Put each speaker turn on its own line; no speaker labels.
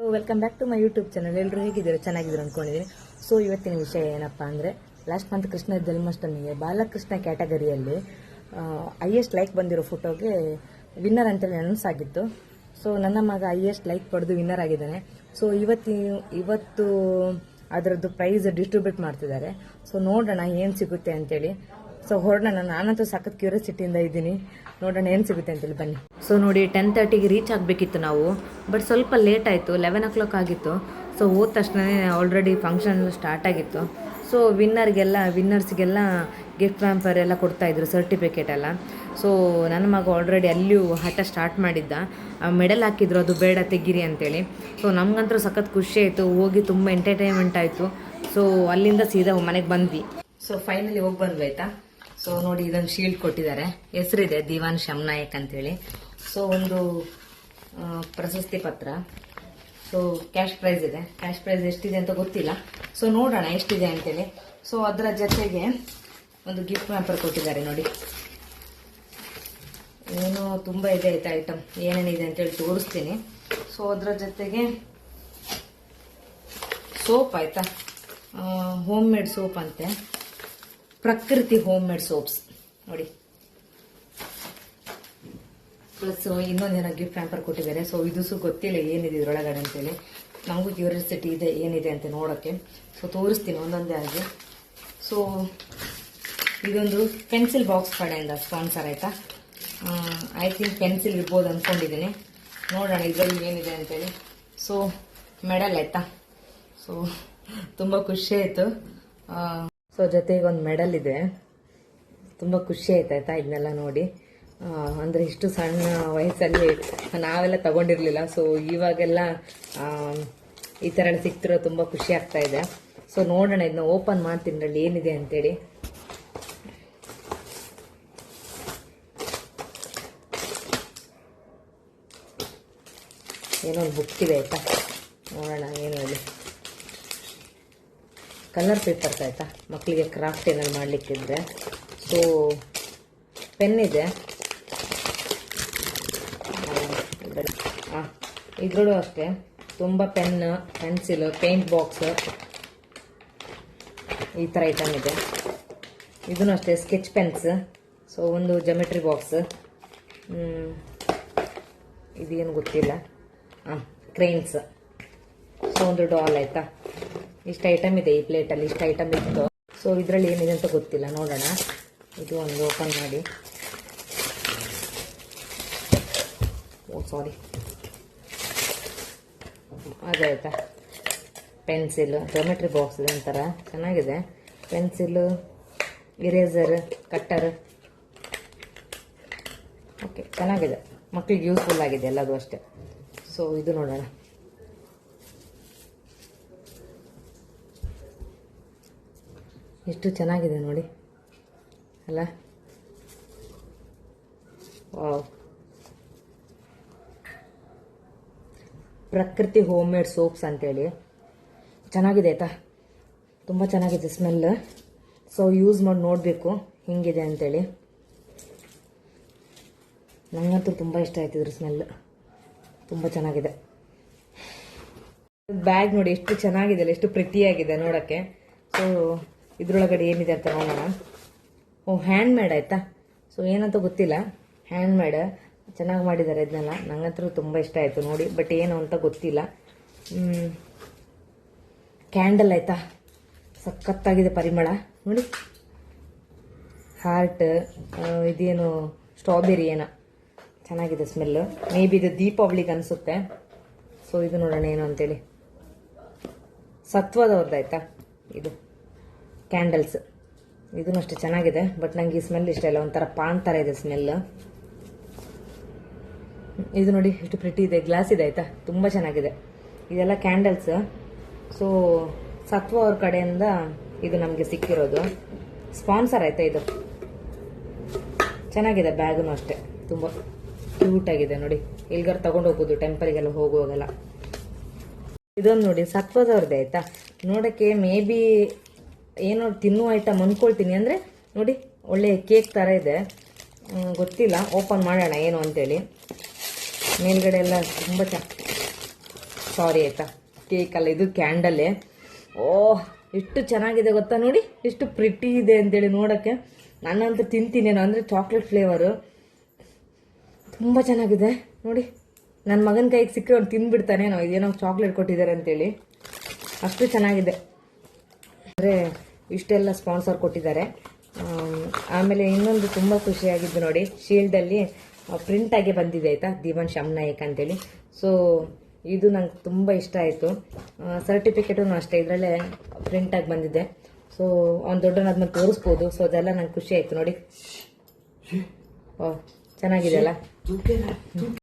Welcome back to my YouTube channel. ಎಲ್ಲರೂ ಹೇಗಿದ್ದೀರಾ? ಚೆನ್ನಾಗಿದ್ದೀರಾ ಅಂದ್ಕೊಂಡಿದ್ದೀನಿ. ಸೊ ಇವತ್ತಿನ ವಿಷಯ ಏನಪ್ಪ ಅಂದರೆ, ಲಾಸ್ಟ್ ಮಂತ್ ಕೃಷ್ಣ ಜನ್ಮಾಷ್ಟಮಿಗೆ ಬಾಲಕೃಷ್ಣ ಕ್ಯಾಟಗರಿಯಲ್ಲಿ ಹೈಯೆಸ್ಟ್ ಲೈಕ್ ಬಂದಿರೋ ಫೋಟೋಗೆ ವಿನ್ನರ್ ಅಂತೇಳಿ ಅನೌನ್ಸ್ ಆಗಿತ್ತು. ಸೊ ನನ್ನ ಮಗ ಹೈಯೆಸ್ಟ್ ಲೈಕ್ ಪಡೆದು ವಿನ್ನರ್ ಆಗಿದ್ದಾನೆ. ಸೊ ಇವತ್ತು ಅದರದ್ದು ಪ್ರೈಸ್ ಡಿಸ್ಟ್ರಿಬ್ಯೂಟ್ ಮಾಡ್ತಿದ್ದಾರೆ. ಸೊ ನೋಡೋಣ ಏನು ಸಿಗುತ್ತೆ ಅಂತೇಳಿ. ಸೊ ಹೊರಡೋಣ. ನಾನಂತೂ ಸಖತ್ ಕ್ಯೂರಿಯಾಸಿಟಿಯಿಂದ ಇದ್ದೀನಿ. ನೋಡೋಣ ಏನು ಸಿಗುತ್ತೆ ಅಂತೇಳಿ, ಬನ್ನಿ. ಸೊ ನೋಡಿ, 10:30ಗೆ ರೀಚ್ ಆಗಬೇಕಿತ್ತು ನಾವು, ಬಟ್ ಸ್ವಲ್ಪ ಲೇಟ್ ಆಯಿತು. 11 o'clock ಆಗಿತ್ತು. ಸೊ ಹೋದ ತಕ್ಷಣ ಆಲ್ರೆಡಿ ಫಂಕ್ಷನ್ ಸ್ಟಾರ್ಟ್ ಆಗಿತ್ತು. ಸೊ ವಿನ್ನರ್ಸ್ಗೆಲ್ಲ ಗಿಫ್ಟ್ ವ್ಯಾಂಪರ್ ಎಲ್ಲ ಕೊಡ್ತಾಯಿದ್ರು, ಸರ್ಟಿಫಿಕೇಟ್ ಎಲ್ಲ. ಸೊ ನನ್ನ ಮಗ ಆಲ್ರೆಡಿ ಅಲ್ಲಿಯೂ ಹಠ ಸ್ಟಾರ್ಟ್ ಮಾಡಿದ್ದ. ಮೆಡಲ್ ಹಾಕಿದ್ರು, ಅದು ಬೇಡ ತೆಗೀರಿ ಅಂತೇಳಿ. ಸೊ ನಮಗಂತೂ ಸಖತ್ ಖುಷಿ ಆಯಿತು. ಹೋಗಿ ತುಂಬ ಎಂಟರ್ಟೈನ್ಮೆಂಟ್ ಆಯಿತು. ಸೊ ಅಲ್ಲಿಂದ ಸೀದಾ ಮನೆಗೆ ಬಂದ್ವಿ. ಸೊ ಫೈನಲಿ ಹೋಗಿ ಬಂದ್ವಿ, ಆಯಿತಾ. ಸೊ ನೋಡಿ, ಇದೊಂದು ಶೀಲ್ಡ್ ಕೊಟ್ಟಿದ್ದಾರೆ, ಹೆಸರಿದೆ ದಿವಾನ್ ಶಮ್ನಾಯಕ್ ಅಂತೇಳಿ. ಸೊ ಒಂದು ಪ್ರಶಸ್ತಿ ಪತ್ರ. ಸೊ ಕ್ಯಾಶ್ ಪ್ರೈಸ್ ಇದೆ. ಕ್ಯಾಶ್ ಪ್ರೈಸ್ ಎಷ್ಟಿದೆ ಅಂತ ಗೊತ್ತಿಲ್ಲ. ಸೊ ನೋಡೋಣ ಎಷ್ಟಿದೆ ಅಂತೇಳಿ. ಸೊ ಅದರ ಜೊತೆಗೆ ಒಂದು ಗಿಫ್ಟ್ ವ್ಯಾಂಪರ್ ಕೊಟ್ಟಿದ್ದಾರೆ ನೋಡಿ. ಏನೋ ತುಂಬ ಇದೆ ಆಯ್ತಾ ಐಟಮ್, ಏನೇನಿದೆ ಅಂತೇಳಿ ತೋರಿಸ್ತೀನಿ. ಸೊ ಅದರ ಜೊತೆಗೆ ಸೋಪ್, ಆಯ್ತಾ, ಹೋಮ್ ಮೇಡ್ ಸೋಪ್ ಅಂತೆ, ಪ್ರಕೃತಿ ಹೋಮ್ ಮೇಡ್ ಸೋಪ್ಸ್ ನೋಡಿ. ಪ್ಲಸ್ ಇನ್ನೊಂದೇನೋ ಗಿಫ್ಟ್ ಹ್ಯಾಂಪರ್ ಕೊಟ್ಟಿದ್ದಾರೆ. ಸೊ ಇದು ಗೊತ್ತಿಲ್ಲ ಏನಿದೆ ಇದ್ರೊಳಗಡೆ ಅಂತೇಳಿ. ನಮಗೂ ಕ್ಯೂರಿಯಾಸಿಟಿ ಇದೆ ಏನಿದೆ ಅಂತ ನೋಡೋಕ್ಕೆ. ಸೊ ತೋರಿಸ್ತೀನಿ ಒಂದೊಂದೇ ಆಗಿ. ಸೊ ಇದೊಂದು ಪೆನ್ಸಿಲ್ ಬಾಕ್ಸ್ ಕಡೆಯಿಂದ ಸ್ಪಾನ್ಸರ್, ಆಯಿತಾ. ಐ ಥಿಂಕ್ ಪೆನ್ಸಿಲ್ ಇರ್ಬೋದು ಅಂದ್ಕೊಂಡಿದ್ದೀನಿ. ನೋಡೋಣ ಇದರಲ್ಲಿ ಏನಿದೆ ಅಂತೇಳಿ. ಸೊ ಮೆಡಲ್, ಆಯಿತಾ. ಸೊ ತುಂಬ ಖುಷಿ ಆಯಿತು. ಸೊ ಜೊತೆಗೆ ಒಂದು ಮೆಡಲ್ ಇದೆ. ತುಂಬ ಖುಷಿ ಆಯ್ತಾಯ್ತಾ ಇದನ್ನೆಲ್ಲ ನೋಡಿ. ಅಂದರೆ ಇಷ್ಟು ಸಣ್ಣ ವಯಸ್ಸಲ್ಲಿ ನಾವೆಲ್ಲ ತಗೊಂಡಿರಲಿಲ್ಲ. ಸೊ ಇವಾಗೆಲ್ಲ ಈ ಥರ ಸಿಗ್ತಿರೋ ತುಂಬ ಖುಷಿ ಆಗ್ತಾ ಇದೆ. ಸೊ ನೋಡೋಣ, ಇದನ್ನ ಓಪನ್ ಮಾಡ್ತೀನಿ ಅಲ್ಲಿ ಏನಿದೆ ಅಂತೇಳಿ. ಏನೋ ಒಂದು ಬುಕ್ ಇದೆ, ಆಯಿತಾ. ನೋಡೋಣ ಏನು ಹೇಳಿ. ಕಲರ್ ಪೇಪರ್ಸ್, ಆಯಿತಾ, ಮಕ್ಕಳಿಗೆ ಕ್ರಾಫ್ಟ್ ಏನಾದ್ರು ಮಾಡಲಿಕ್ಕಿದ್ರೆ. ಸೊ ಪೆನ್ ಇದೆ. ಇದ್ರಲ್ಲೂ ಅಷ್ಟೇ ತುಂಬ ಪೆನ್, ಪೆನ್ಸಿಲ್, ಪೇಂಟ್ ಬಾಕ್ಸ್, ಈ ಥರ ಐಟಮ್ ಇದೆ. ಇದೂ ಅಷ್ಟೇ ಸ್ಕೆಚ್ ಪೆನ್ಸ್. ಸೊ ಒಂದು ಜಮೆಟ್ರಿ ಬಾಕ್ಸ್, ಇದೇನು ಗೊತ್ತಿಲ್ಲ, ಕ್ರೈನ್ಸ್. ಸೊ ಒಂದು ಡಾಲ್, ಆಯಿತಾ. ಇಷ್ಟು ಐಟಮ್ ಇದೆ ಈ ಪ್ಲೇಟಲ್ಲಿ, ಇಷ್ಟು ಐಟಮ್ ಇತ್ತು. ಸೊ ಇದರಲ್ಲಿ ಏನಿದೆ ಅಂತ ಗೊತ್ತಿಲ್ಲ, ನೋಡೋಣ. ಇದು ಒಂದು ಓಪನ್ ಮಾಡಿ. ಓ ಸಾರಿ, ಅದಾಯ್ತಾ. ಪೆನ್ಸಿಲ್, ಜೊಮೆಟ್ರಿ ಬಾಕ್ಸ್ ಇದೆ ಒಂಥರ ಚೆನ್ನಾಗಿದೆ. Pencil, eraser, cutter. ಓಕೆ, ಚೆನ್ನಾಗಿದೆ. ಮಕ್ಕಳಿಗೆ ಯೂಸ್ಫುಲ್ ಆಗಿದೆ ಎಲ್ಲದು ಅಷ್ಟೇ. ಸೊ ಇದು ನೋಡೋಣ. ಎಷ್ಟು ಚೆನ್ನಾಗಿದೆ ನೋಡಿ, ಅಲ್ಲ. ವಾವ್, ಪ್ರಕೃತಿ ಹೋಮ್ ಮೇಡ್ ಸೋಪ್ಸ್ ಅಂತೇಳಿ ಚೆನ್ನಾಗಿದೆ, ಆಯಿತಾ. ತುಂಬ ಚೆನ್ನಾಗಿದೆ ಸ್ಮೆಲ್. ಸೊ ಯೂಸ್ ಮಾಡಿ ನೋಡಬೇಕು ಹಿಂಗಿದೆ ಅಂತೇಳಿ. ನನಗಂತೂ ತುಂಬ ಇಷ್ಟ ಆಯ್ತು ಇದ್ರ ಸ್ಮೆಲ್, ತುಂಬ ಚೆನ್ನಾಗಿದೆ. ಬ್ಯಾಗ್ ನೋಡಿ ಎಷ್ಟು ಚೆನ್ನಾಗಿದೆ ಅಲ್ಲ, ಎಷ್ಟು ಪ್ರಿಟಿಯಾಗಿದೆ ನೋಡೋಕ್ಕೆ. ಸೊ ಇದ್ರೊಳಗಡೆ ಏನಿದೆ ಅಂತ ನೋಡೋಣ. ಓ, ಹ್ಯಾಂಡ್ ಮೇಡ್, ಆಯಿತಾ. ಸೊ ಏನಂತ ಗೊತ್ತಿಲ್ಲ, ಹ್ಯಾಂಡ್ ಮೇಡ್ ಚೆನ್ನಾಗಿ ಮಾಡಿದ್ದಾರೆ ಇದನ್ನೆಲ್ಲ. ನಂಗಂತೂ ತುಂಬ ಇಷ್ಟ ಆಯಿತು ನೋಡಿ, ಬಟ್ ಏನು ಅಂತ ಗೊತ್ತಿಲ್ಲ. ಕ್ಯಾಂಡಲ್, ಆಯಿತಾ, ಸಖತ್ತಾಗಿದೆ ಪರಿಮಳ ನೋಡಿ. ಹಾರ್ಟ್, ಇದೇನು ಸ್ಟ್ರಾಬೆರಿ ಏನೋ ಚೆನ್ನಾಗಿದೆ ಸ್ಮೆಲ್ಲು. ಮೇ ಬಿ ಇದು ದೀಪಾವಳಿಗೆ ಅನಿಸುತ್ತೆ. ಸೊ ಇದು ನೋಡೋಣ ಏನು ಅಂತೇಳಿ. ಸತ್ವದವ್ರದ್ದು, ಆಯಿತಾ, ಇದು ಕ್ಯಾಂಡಲ್ಸ್. ಇದೂ ಅಷ್ಟೇ ಚೆನ್ನಾಗಿದೆ, ಬಟ್ ನಂಗೆ ಈ ಸ್ಮೆಲ್ ಇಷ್ಟ ಇಲ್ಲ. ಒಂಥರ ಪಾನ್ ಥರ ಇದೆ ಸ್ಮೆಲ್. ಇದು ನೋಡಿ ಎಷ್ಟು ಪ್ರಿಟಿ ಇದೆ, ಗ್ಲಾಸ್ ಇದೆ, ಆಯಿತಾ. ತುಂಬ ಚೆನ್ನಾಗಿದೆ. ಇದೆಲ್ಲ ಕ್ಯಾಂಡಲ್ಸ್. ಸೊ ಸತ್ವ ಅವ್ರ ಕಡೆಯಿಂದ ಇದು ನಮಗೆ ಸಿಕ್ಕಿರೋದು ಸ್ಪಾನ್ಸರ್, ಆಯಿತಾ. ಇದು ಚೆನ್ನಾಗಿದೆ. ಬ್ಯಾಗೂ ಅಷ್ಟೇ ತುಂಬ ಕ್ಯೂಟಾಗಿದೆ ನೋಡಿ. ಎಲ್ಗಾರು ತಗೊಂಡು ಹೋಗ್ಬೋದು, ಟೆಂಪಲ್ಗೆಲ್ಲ ಹೋಗುವಾಗೆಲ್ಲ. ಇದೊಂದು ನೋಡಿ, ಸತ್ವದವ್ರದ್ದೇ, ಆಯಿತಾ. ನೋಡೋಕ್ಕೆ ಮೇ ಬಿ ಏನೋ ತಿನ್ನುವ ಐಟಮ್ ಅಂದ್ಕೊಳ್ತೀನಿ. ಅಂದರೆ ನೋಡಿ, ಒಳ್ಳೆ ಕೇಕ್ ಥರ ಇದೆ, ಗೊತ್ತಿಲ್ಲ. ಓಪನ್ ಮಾಡೋಣ ಏನು ಅಂತೇಳಿ. ಮೇಲ್ಗಡೆ ಎಲ್ಲ ತುಂಬ ಸಾರಿ ಆಯ್ತಾ, ಕೇಕ್ ಅಲ್ಲ ಇದು ಕ್ಯಾಂಡಲೇ. ಓಹ್ ಎಷ್ಟು ಚೆನ್ನಾಗಿದೆ ಗೊತ್ತಾ, ನೋಡಿ ಎಷ್ಟು ಪ್ರಿಟಿ ಇದೆ ಅಂತೇಳಿ ನೋಡೋಕ್ಕೆ. ನಾನಂತೂ ತಿಂತೀನೇನೋ, ಅಂದರೆ ಚಾಕ್ಲೇಟ್ ಫ್ಲೇವರು ತುಂಬ ಚೆನ್ನಾಗಿದೆ ನೋಡಿ. ನನ್ನ ಮಗನ ಕೈಗೆ ಸಿಕ್ಕರೆ ಅವ್ನು ತಿಂದ್ಬಿಡ್ತಾನೇನೋ, ಇದೇನೋ ಚಾಕ್ಲೇಟ್ ಕೊಟ್ಟಿದ್ದಾರೆ ಅಂತೇಳಿ, ಅಷ್ಟು ಚೆನ್ನಾಗಿದೆ. ಅಂದರೆ ಇಷ್ಟೆಲ್ಲ ಸ್ಪಾನ್ಸರ್ ಕೊಟ್ಟಿದ್ದಾರೆ. ಆಮೇಲೆ ಇನ್ನೊಂದು ತುಂಬ ಖುಷಿಯಾಗಿದ್ದು ನೋಡಿ, ಶೀಲ್ಡಲ್ಲಿ ಪ್ರಿಂಟಾಗಿ ಬಂದಿದೆ ಆಯಿತಾ, ದಿವಾನ್ ಶಮ್ನಾಯಕ್ ಅಂತೇಳಿ. ಸೊ ಇದು ನಂಗೆ ತುಂಬ ಇಷ್ಟ ಆಯಿತು. ಸರ್ಟಿಫಿಕೇಟು ಅಷ್ಟೇ ಇದರಲ್ಲೇ ಪ್ರಿಂಟಾಗಿ ಬಂದಿದೆ. ಸೊ ಅವ್ನು ದೊಡ್ಡನಾದ್ಮೇಲೆ ತೋರಿಸ್ಬೋದು. ಸೊ ಅದೆಲ್ಲ ನಂಗೆ ಖುಷಿ ಆಯಿತು ನೋಡಿ. ಓ ಚೆನ್ನಾಗಿದೆ ಅಲ್ಲ.